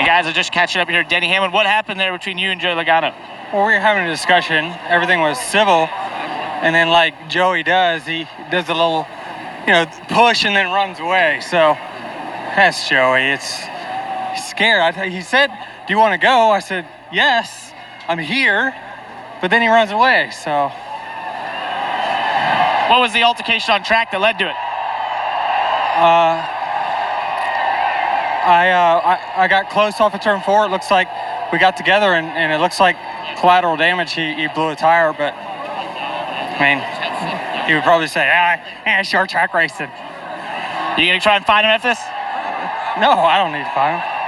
guys are just catching up here. Denny Hamlin, what happened there between you and Joey Logano? Well, we were having a discussion. Everything was civil. And then like Joey does, he does a little, push and then runs away. So that's Joey. He's scared. He said, "Do you want to go?" I said, "Yes, I'm here." But then he runs away, so. What was the altercation on track that led to it? I got close off of turn 4. It looks like we got together, and it looks like collateral damage. He blew a tire, but I mean, he would probably say, short track racing. You gonna try and find him after this? No, I don't need to find him.